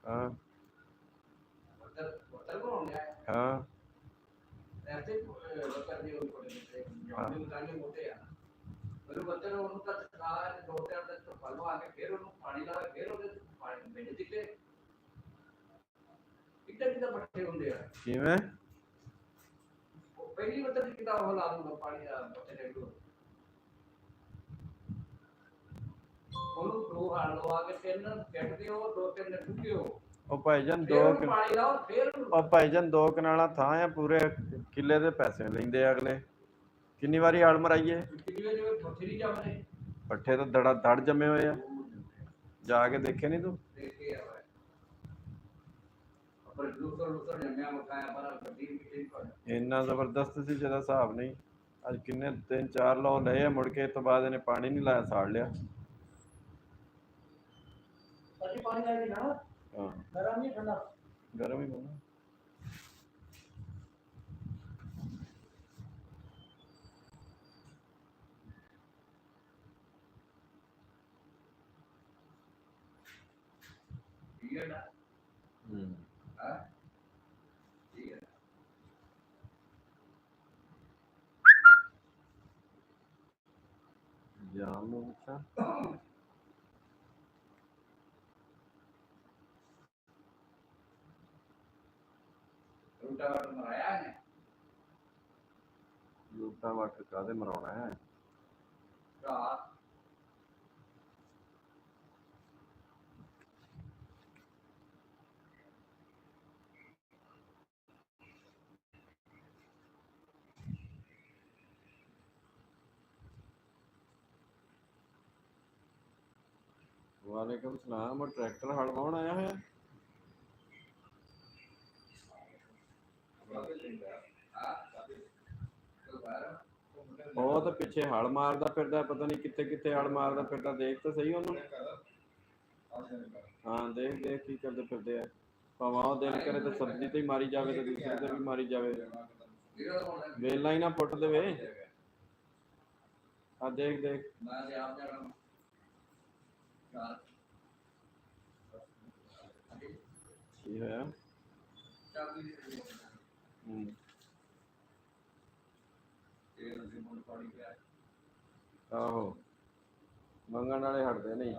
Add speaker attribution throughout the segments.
Speaker 1: हाँ हाँ किवें
Speaker 2: ਪਹਿਲੀ ਵਾਰ ਤਾਂ ਕਿਤਾ ਉਹ ਲਾ ਦੂੰਗਾ ਪਾਣੀ ਦਾ ਬੱਚੇ ਦੇ ਦੋ ਉਹਨੂੰ ਦੋ ਹਲ ਲਵਾ ਕੇ ਤਿੰਨ ਕੱਟ ਦਿਓ ਦੋ ਤਿੰਨ ਟੁੱਟਿਓ
Speaker 1: ਉਹ ਭਾਈਜਾਨ ਦੋ
Speaker 2: ਪਾਣੀ ਲਾਓ ਫੇਰ
Speaker 1: ਉਹ ਭਾਈਜਾਨ 2 ਕਨਾਲਾਂ ਥਾਂ ਆ ਪੂਰੇ ਕਿੱਲੇ ਦੇ ਪੈਸੇ ਲੈਂਦੇ ਆ ਅਗਲੇ ਕਿੰਨੀ ਵਾਰੀ ਹਲ ਮਰਾਈਏ ਪੱਠੇ ਤਾਂ ਦੜਾ ਦੜ ਜੰਮੇ ਹੋਏ ਆ ਜਾ ਕੇ ਦੇਖੇ ਨਹੀਂ ਤੂੰ ਇੰਨਾ ਜ਼ਬਰਦਸਤ ਸੀ ਜਿਹਦਾ ਹਿਸਾਬ ਨਹੀਂ ਅੱਜ ਕਿੰਨੇ 3-4 ਲੋ ਲਏ ਆ ਮੁੜ ਕੇ ਇਸ ਤੋਂ ਬਾਅਦ ਇਹਨੇ ਪਾਣੀ ਨਹੀਂ ਲਾਇਆ ਸਾੜ ਲਿਆ ਹਾਂ ਗਰਮ ਹੀ ਠੰਡਾ ਗਰਮ ਹੀ ਹੋਣਾ ਜਾਮ ਨੂੰ ਅੱਛਾ ਲੂਟਾ ਵਾਟਰ ਕਾਹਦੇ ਮਰਾਉਣਾ ਹੈ वालेकुम सलाम और ट्रैक्टर हल वाहन आया है ਉਹ ਤਾਂ ਪਿੱਛੇ ਹਲ ਮਾਰਦਾ ਫਿਰਦਾ ਪਤਾ ਨਹੀਂ ਕਿੱਥੇ ਕਿੱਥੇ ਹਲ ਮਾਰਦਾ ਫਿਰਦਾ ਦੇਖ ਤਾਂ ਸਹੀ ਉਹਨੂੰ ਹਾਂ ਦੇਖ ਦੇਖ ਕੀ ਕਰਦੇ ਫਿਰਦੇ ਆ ਭਾਵੇਂ ਉਹ ਦਿਨ ਕਰੇ ਤਾਂ ਸਬਜ਼ੀ ਤੇ ਹੀ ਮਾਰੀ ਜਾਵੇ ਤੇ ਦੂਸਰੇ ਤੇ ਵੀ ਮਾਰੀ ਜਾਵੇ ਵੇਲਾ ਹੀ ਨਾ ਪੁੱਟ ਦੇਵੇ ਆ ਦੇਖ ਦੇਖ ਕੀ ਹੋਇਆ ਆਹੋ ਮੰਗਣ ਵਾਲੇ ਹਟਦੇ ਨਹੀਂ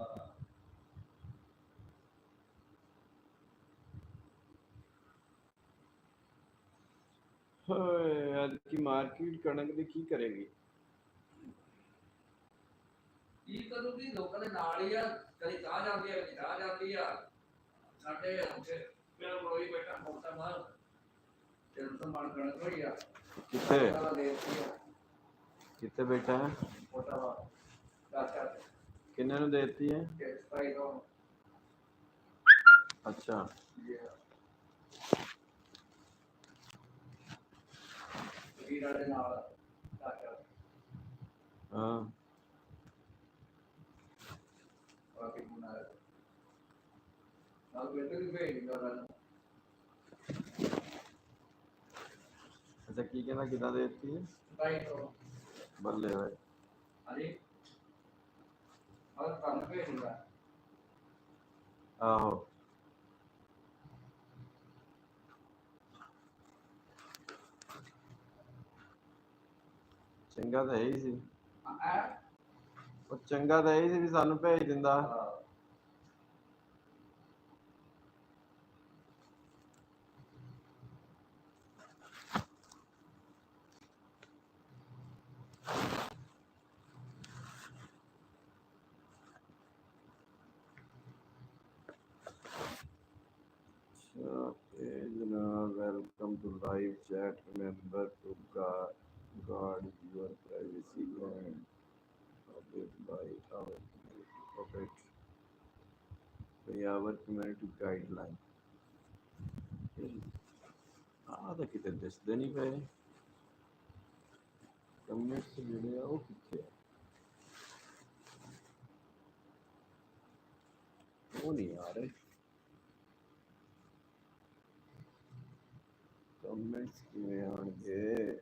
Speaker 1: ਹੋਏ ਅੱਜ ਕੀ ਮਾਰਕੀਟ ਕਣਕ ਦੀ ਕੀ ਕਰੇਗੀ
Speaker 2: ਕੀ ਕਰੂਗੀ ਲੋਕਾਂ ਦੇ ਨਾਲ ਹੀ ਆ ਕਦੀ ਤਾਂ ਜਾਂਦੀ ਆ ਕਦੀ ਤਾਂ ਜਾਂਦੀ ਆ ਸਾਡੇ ਮੇਰਾ ਰੋਈ ਬੈਠਾ ਮੋਟਾ ਮਾਰ ਤੇ ਸੰਭਾਲ ਕਣਕ ਹੋਈ ਆ
Speaker 1: ਕਿੱਥੇ ਬੈਠਾ ਹੈ ਕਿੰਨੇ ਨੂੰ ਦੇਤੀ ਹੈ ਅੱਛਾ ਹਾਂ ਅੱਛਾ ਕੀ ਕਹਿੰਦਾ ਕਿੱਦਾਂ ਦੇ ਦਿੱਤੀ ਹੈ ਬੱਲੇ ਹੋਏ ਆਹੋ ਚੰਗਾ ਤਾਂ ਹੈ ਹੀ ਸੀ ਉਹ ਚੰਗਾ ਤਾਂ ਇਹ ਸੀ ਵੀ ਸਾਨੂੰ ਭੇਜ ਦਿੰਦਾ जनाब welcome to live chat remember to guard your privacy and abide by our community guideline ਤਾਂ ਕਿਤੇ ਦਿਸਦੇ ਨਹੀਂ ਪਏ ਕਮੈਂਟਸ ਜਿਹੜੇ ਆ ਉਹ ਕਿੱਥੇ ਆ ਉਹ ਨਹੀਂ ਆ ਰਹੇ ਕਮੈਂਟਸ ਕਿਵੇਂ ਆਣਗੇ